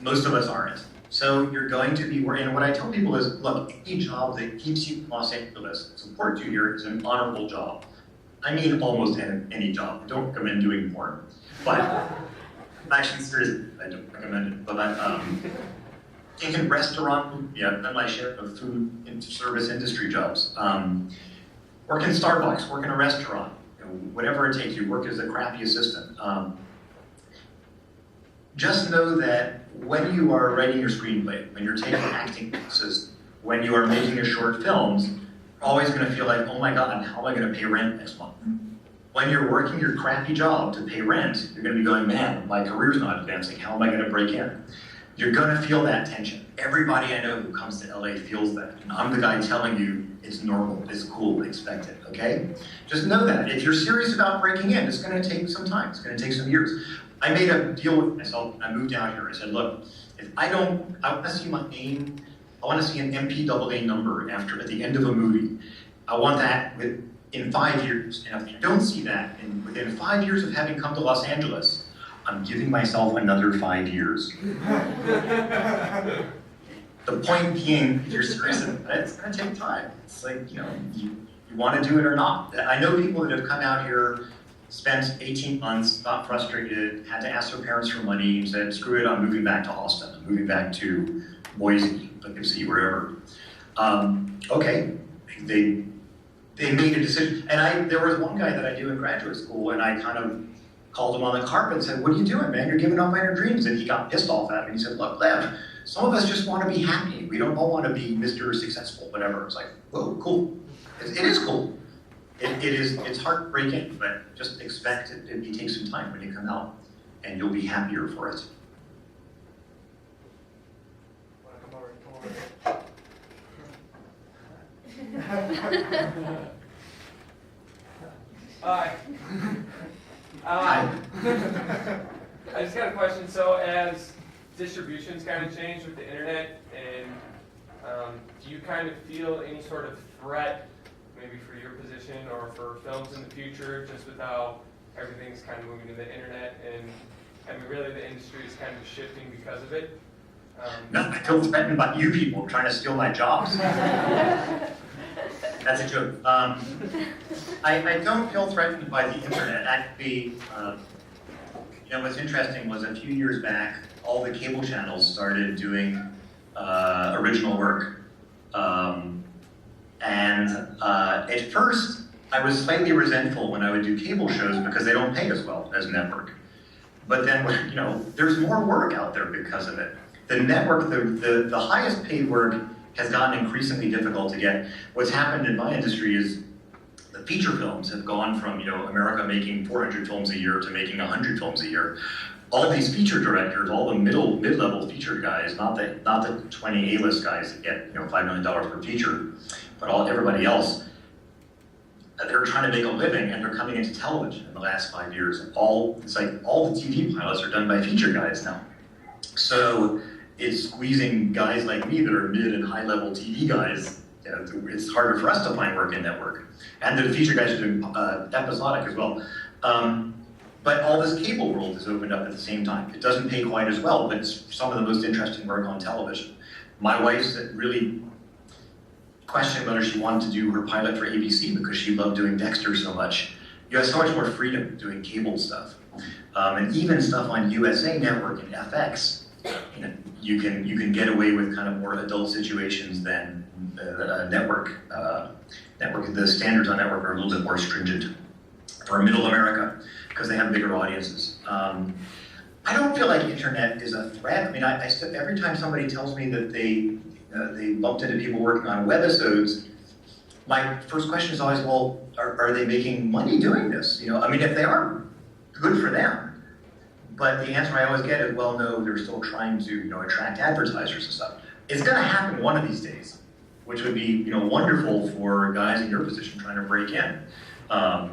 most of us aren't. So you're going to be working, and what I tell people is, look, any job that keeps you in Los Angeles, supports you here, is an honorable job. I mean almost any job. Don't recommend doing porn. But, actually, seriously, I don't recommend it. But in restaurant, yeah, I've done my share of food and service industry jobs. Work in Starbucks, work in a restaurant, you know, whatever it takes. You work as a crappy assistant. Just know that when you are writing your screenplay, when you're taking acting classes, when you are making your short films, you're always going to feel like, oh my God, how am I going to pay rent next month? When you're working your crappy job to pay rent, you're going to be going, man, my career's not advancing. How am I going to break in? You're going to feel that tension. Everybody I know who comes to LA feels that. And I'm the guy telling you it's normal, it's cool, expect it, okay? Just know that. If you're serious about breaking in, it's going to take some time. It's going to take some years. I made a deal with myself. I moved out here. I said, look, if I want to see my name, I want to see an MPAA number at the end of a movie. I want that in 5 years. And if I don't see that within 5 years of having come to Los Angeles, I'm giving myself another 5 years. The point being, if you're serious about it, it's going to take time. It's like, you know, you want to do it or not. I know people that have come out here, spent 18 months, got frustrated, had to ask their parents for money, and said, screw it, I'm moving back to Austin. I'm moving back to Boise, Poughkeepsie, wherever. Okay, they made a decision. And there was one guy that I knew in graduate school, and I kind of called him on the carpet and said, what are you doing, man? You're giving up on your dreams. And he got pissed off at me. He said, look, Lev, some of us just want to be happy. We don't all want to be Mr. Successful, whatever. It's like, whoa, cool. It is cool. It's hard to break in, but just expect it takes some time when you come out, and you'll be happier for it. Hi. I just got a question. So as distribution's kind of changed with the internet, and do you kind of feel any sort of threat, maybe for your position or for films in the future, just with how everything's kind of moving to the internet, and I mean really the industry is kind of shifting because of it? No, I feel threatened by you people trying to steal my jobs. That's a joke. I don't feel threatened by the internet. Actually, you know, what's interesting was a few years back, all the cable channels started doing original work. At first, I was slightly resentful when I would do cable shows because they don't pay as well as network. But then, you know, there's more work out there because of it. The network, the highest paid work has gotten increasingly difficult to get. What's happened in my industry is the feature films have gone from, you know, America making 400 films a year to making 100 films a year. All these feature directors, all the mid-level feature guys, not the 20 A-list guys that get, you know, $5 million per feature, but everybody else, they're trying to make a living, and they're coming into television in the last 5 years. It's like all the TV pilots are done by feature guys now. So it's squeezing guys like me that are mid and high-level TV guys. You know, it's harder for us to find work in network. And the feature guys are doing episodic as well. But all this cable world has opened up at the same time. It doesn't pay quite as well, but it's some of the most interesting work on television. My wife's really questioned whether she wanted to do her pilot for ABC because she loved doing Dexter so much. You have so much more freedom doing cable stuff. And even stuff on USA Network and FX, you know, you can get away with kind of more adult situations than network. The standards on network are a little bit more stringent for Middle America because they have bigger audiences. I don't feel like internet is a threat. I mean, every time somebody tells me that they bumped into people working on webisodes, my first question is always, well, are they making money doing this? You know, I mean, if they are, good for them. But the answer I always get is, well, no, they're still trying to, you know, attract advertisers and stuff. It's going to happen one of these days, which would be, you know, wonderful for guys in your position trying to break in. I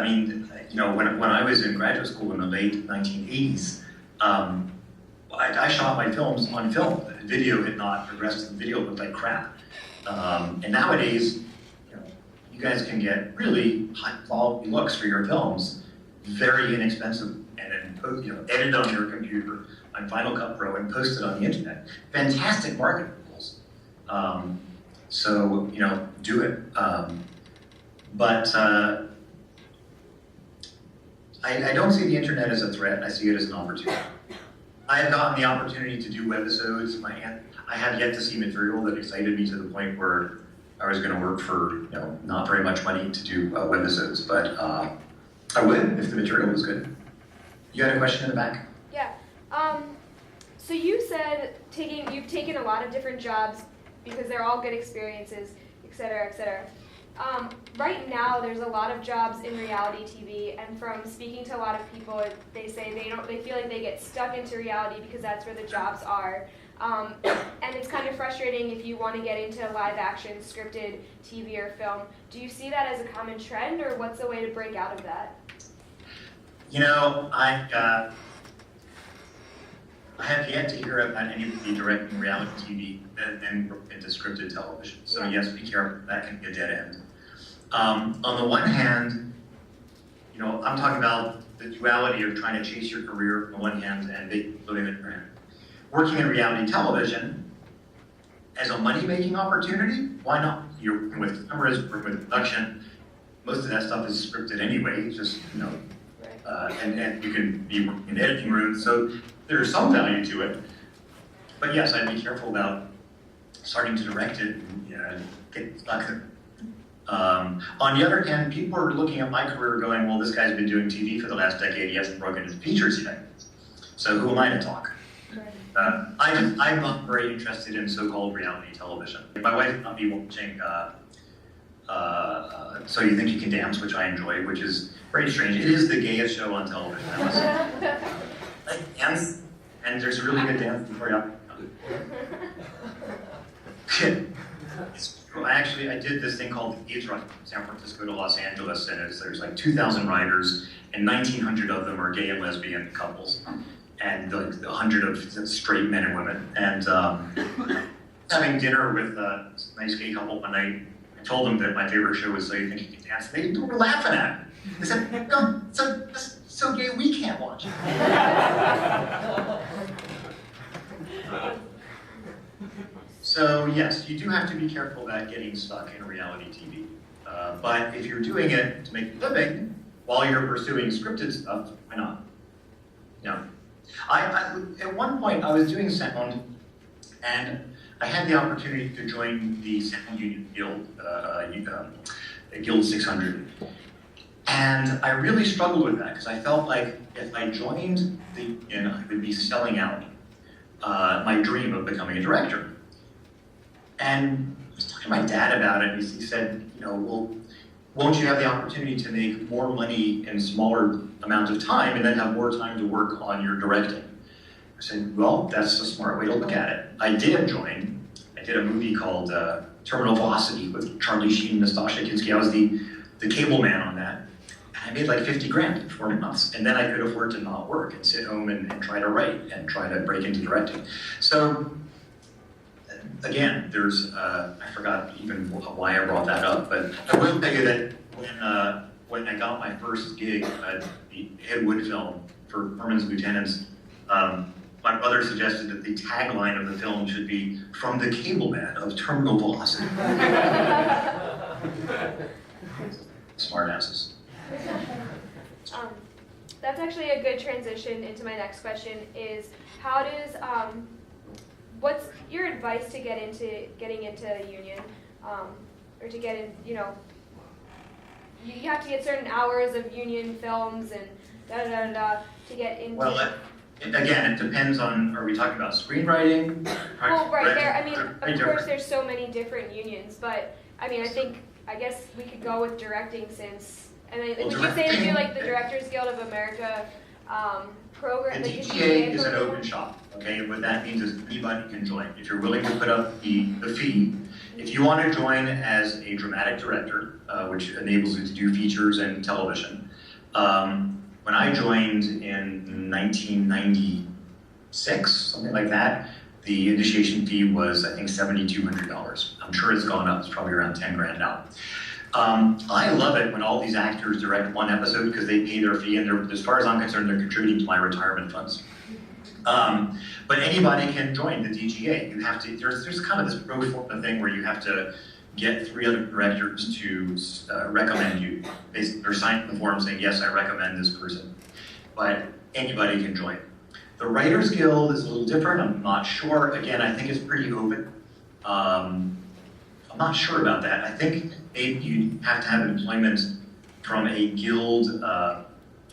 mean, you know, when I was in graduate school in the late 1980s, I shot my films on film. The video had not progressed, the video looked like crap. And nowadays, you guys can get really high quality looks for your films, very inexpensive, and then edit on your computer on Final Cut Pro and post it on the internet. Fantastic marketing tools. So do it. But I don't see the internet as a threat. I see it as an opportunity. I have gotten the opportunity to do webisodes. I have yet to see material that excited me to the point where I was going to work for not very much money to do webisodes, but I would if the material was good. You had a question in the back? Yeah. So you said you've taken a lot of different jobs because they're all good experiences, et cetera, et cetera. Right now, there's a lot of jobs in reality TV, and from speaking to a lot of people, they say they feel like they get stuck into reality because that's where the jobs are. And it's kind of frustrating if you want to get into live action, scripted TV or film. Do you see that as a common trend, or what's the way to break out of that? I have yet to hear about anybody directing reality TV and then into scripted television. So yes, be careful. That can be a dead end. On the one hand, I'm talking about the duality of trying to chase your career on the one hand and make living in the other hand. Working in reality television as a money-making opportunity, why not? You're working with cameras, working with production. Most of that stuff is scripted anyway. It's just and you can be working in editing rooms, so there's some value to it. But yes, I'd be careful about starting to direct it and get stuck there. On the other hand, people are looking at my career going, well, this guy's been doing TV for the last decade, he hasn't broken into features yet. So who am I to talk? I'm not very interested in so-called reality television. My wife would not be watching So You Think You Can Dance, which I enjoy, which is very strange. It is the gayest show on television, I must say. Like dance, and there's a really good dance choreography. I did this thing called the AIDS Run from San Francisco to Los Angeles, and there's like 2,000 riders, and 1,900 of them are gay and lesbian couples, and like 100 of straight men and women. And having dinner with a nice gay couple one night, I told them that my favorite show was So You Think You Can Dance, and they were laughing at me. They said, no, so gay we can't watch it. So yes, you do have to be careful about getting stuck in reality TV. But if you're doing it to make a living while you're pursuing scripted stuff, why not? No. At one point, I was doing sound, and I had the opportunity to join the Sound Union Guild, Guild 600. And I really struggled with that because I felt like if I joined the union, I would be selling out my dream of becoming a director. And I was talking to my dad about it, and he said, well, won't you have the opportunity to make more money in smaller amount of time and then have more time to work on your directing? I said, well, that's a smart way to look at it. I did join. I did a movie called Terminal Velocity with Charlie Sheen and Nastasha Kinski. I was the cable man on that. And I made like 50 grand in 4 months. And then I could afford to not work and sit home and try to write and try to break into directing. So again, there's, I forgot even why I brought that up, but I will tell you that when I got my first gig at the Ed Wood film for Herman's Lieutenants, my brother suggested that the tagline of the film should be, "From the Cable Man of Terminal Velocity." Smart asses. That's actually a good transition into my next question is, how does, what's your advice to getting into a union, or to get in, you have to get certain hours of union films and to get into. Well, again, it depends on, are we talking about screenwriting? Well, right there, of course there's so many different unions, but I guess we could go with directing since, would you say to do like the Directors Guild of America program? The DGA is an open shop, okay? And what that means is anybody can join. If you're willing to put up the fee, if you want to join as a dramatic director, which enables you to do features and television, when I joined in 1990, something like that. The initiation fee was, I think, $7,200. I'm sure it's gone up. It's probably around 10 grand now. I love it when all these actors direct one episode because they pay their fee, and they're, as far as I'm concerned, they're contributing to my retirement funds. But anybody can join the DGA. You have to. There's kind of this pro forma thing where you have to get 3 other directors to recommend you. They're signing the form saying, yes, I recommend this person. But anybody can join. The Writers Guild is a little different. I'm not sure. Again, I think it's pretty open. I'm not sure about that. I think you have to have employment from a guild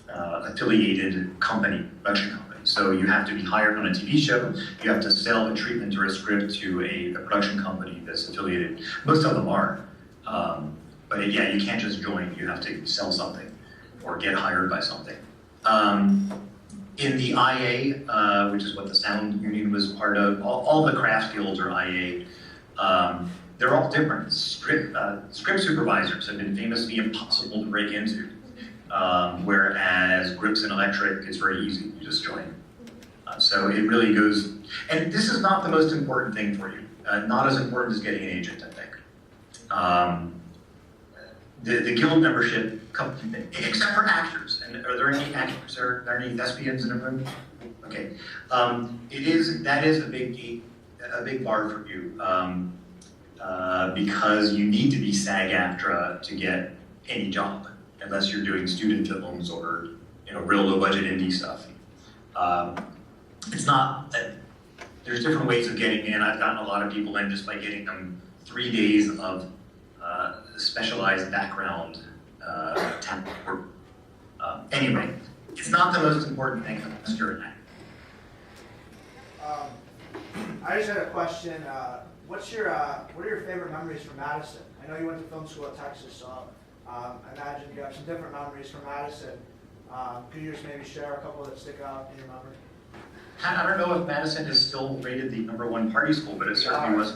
affiliated company, production company. So you have to be hired on a TV show. You have to sell a treatment or a script to a production company that's affiliated. Most of them are. But yeah, you can't just join. You have to sell something or get hired by something. In the IA, which is what the sound union was part of, all the craft guilds are IA. They're all different. Script supervisors have been famously impossible to break into, whereas grips and electric is very easy. You just join. So it really goes, and this is not the most important thing for you. Not as important as getting an agent, I think. The guild membership, except for actors, and are there any actors? Are there any thespians in the room? Okay, that is a big bar for you because you need to be SAG-AFTRA to get any job, unless you're doing student films or real low budget indie stuff. It's not. There's different ways of getting in. I've gotten a lot of people in just by getting them 3 days of specialized background talent work. Anyway, it's not the most important thing unless you're an actor. I just had a question. What are your favorite memories from Madison? I know you went to film school at Texas, so I imagine you have some different memories from Madison. Could you just maybe share a couple that stick out in your memory? I don't know if Madison is still rated the #1 party school, but it certainly was.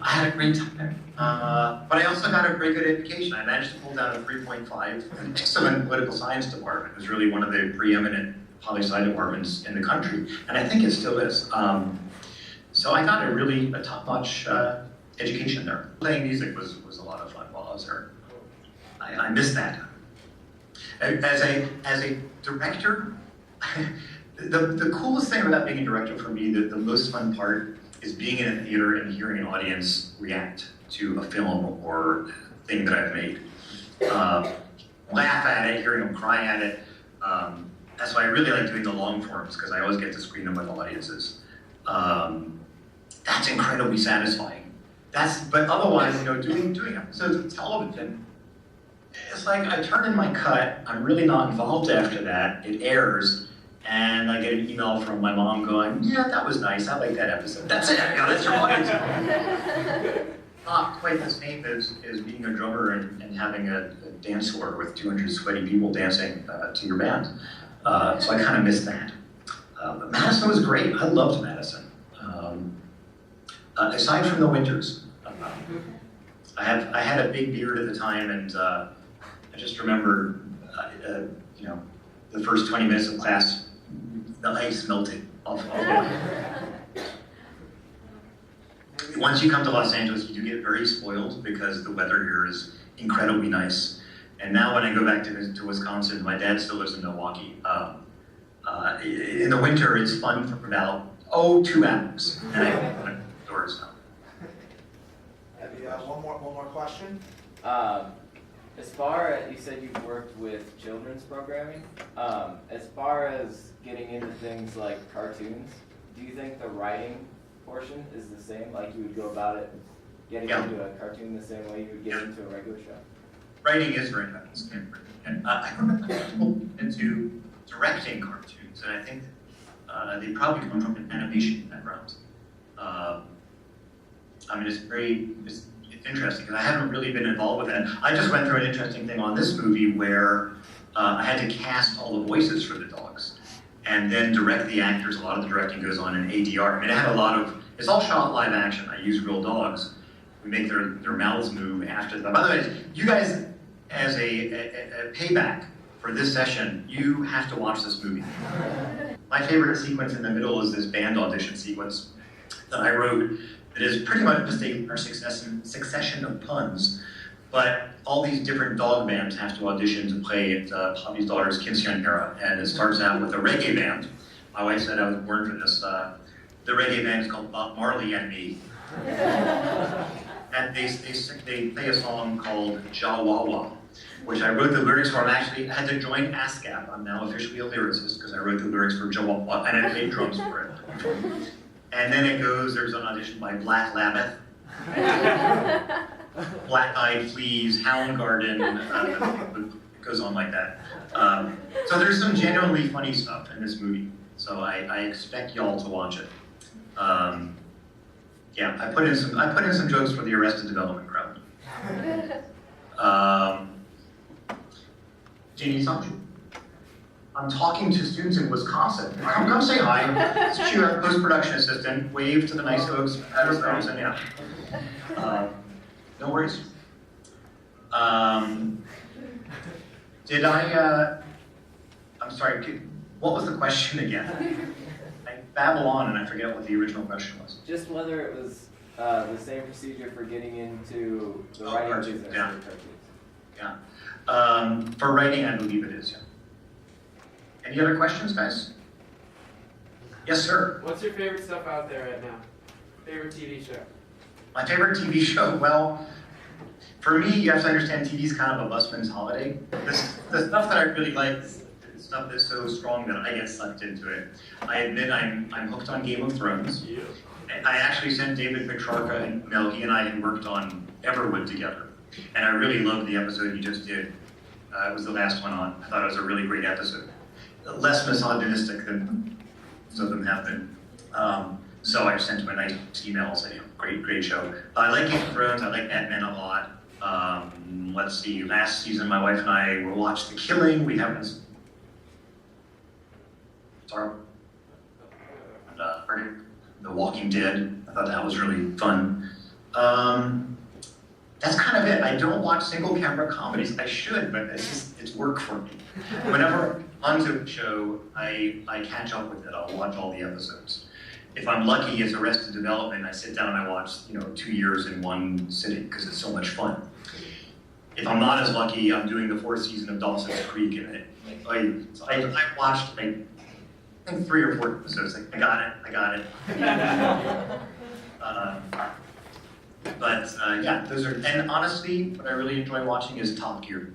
I had a great time, but I also got a very good education. I managed to pull down a 3.5. An excellent political science department. It was really one of the preeminent poli-sci departments in the country, and I think it still is. So I got a top-notch education there. Playing music was a lot of fun while I was there. I missed that. As a director, the coolest thing about being a director for me, the most fun part, is being in a theater and hearing an audience react to a film or thing that I've made. Laugh at it, hearing them cry at it. That's why I really like doing the long forms, because I always get to screen them with audiences. That's incredibly satisfying. But otherwise, doing episodes of television, it's like I turn in my cut, I'm really not involved after that, it airs, and I get an email from my mom going, yeah, that was nice, I like that episode. That's it, that's your audience. Not quite the same as being a drummer and having a dance floor with 200 sweaty people dancing to your band. So I kind of missed that. But Madison was great, I loved Madison. Aside from the winters. I had a big beard at the time, and I just remember, the first 20 minutes of class, the ice melted off. Once you come to Los Angeles, you do get very spoiled because the weather here is incredibly nice. And now when I go back to Wisconsin, my dad still lives in Milwaukee. In the winter, it's fun for about 2 hours, and I open the doors now. One more question. As far as, you said you've worked with children's programming, as far as getting into things like cartoons, do you think the writing portion is the same? Like you would go about it getting into a cartoon the same way you would get into a regular show? Writing is very important. And I grew into directing cartoons, and I think they probably come from an animation background. It's interesting, because I haven't really been involved with that. I just went through an interesting thing on this movie where I had to cast all the voices for the dogs and then direct the actors. A lot of the directing goes on in ADR. I had it's all shot live action. I use real dogs. We make their mouths move after them. By the way, you guys, as a payback for this session, you have to watch this movie. My favorite sequence in the middle is this band audition sequence that I wrote. It is pretty much just a succession of puns, but all these different dog bands have to audition to play at Poppy's daughter's quinceañera, and it starts out with a reggae band. My wife said I was born for this. The reggae band is called Bob Marley and Me. And they play a song called Jawawa, which I wrote the lyrics for. I had to join ASCAP. I'm now officially a lyricist because I wrote the lyrics for Jawawa, and I played drums for it. And then it goes, there's an audition by Black Labbeth, Black Eyed Fleas, Hound Garden, it goes on like that. So there's some genuinely funny stuff in this movie. So I expect y'all to watch it. Yeah, I put in some jokes for the Arrested Development crowd. Jeannie, I'm talking to students in Wisconsin. Come say hi. It's your post-production assistant. Wave to the nice folks at our phones, and yeah. No worries. Did I? I'm sorry. What was the question again? I babble on and I forget what the original question was. Just whether it was the same procedure for getting into the writing cartoons, business. yeah. or cartoons. Yeah. For writing, I believe it is, yeah. Any other questions, guys? Yes, sir. What's your favorite stuff out there right now? Favorite TV show? My favorite TV show? Well, for me, you have to understand TV's kind of a busman's holiday. The stuff that I really like is stuff that's so strong that I get sucked into it. I admit I'm hooked on Game of Thrones. Yeah. I actually sent David Petrarca and Mel, he and I had worked on Everwood together. And I really loved the episode you just did. It was the last one on. I thought it was a really great episode. Less misogynistic than some of them have been. So I sent him a nice email saying, great show. I like Game of Thrones, I like Mad Men a lot. Let's see, last season my wife and I watched The Killing. We haven't... Sorry. The Walking Dead. I thought that was really fun. That's kind of it. I don't watch single camera comedies. I should, but it's work for me. Whenever I'm onto a show, I catch up with it. I'll watch all the episodes. If I'm lucky, it's Arrested Development. I sit down and I watch 2 years in one sitting because it's so much fun. If I'm not as lucky, I'm doing the 4th season of Dawson's Creek, and I watched I think 3 or 4 episodes. Like, I got it. Yeah, those are, and honestly, what I really enjoy watching is Top Gear.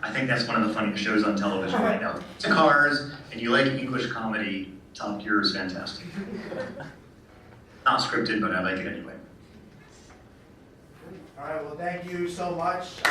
I think that's one of the funniest shows on television right now. It's cars, and you like English comedy, Top Gear is fantastic. Not scripted, but I like it anyway. All right, well, thank you so much.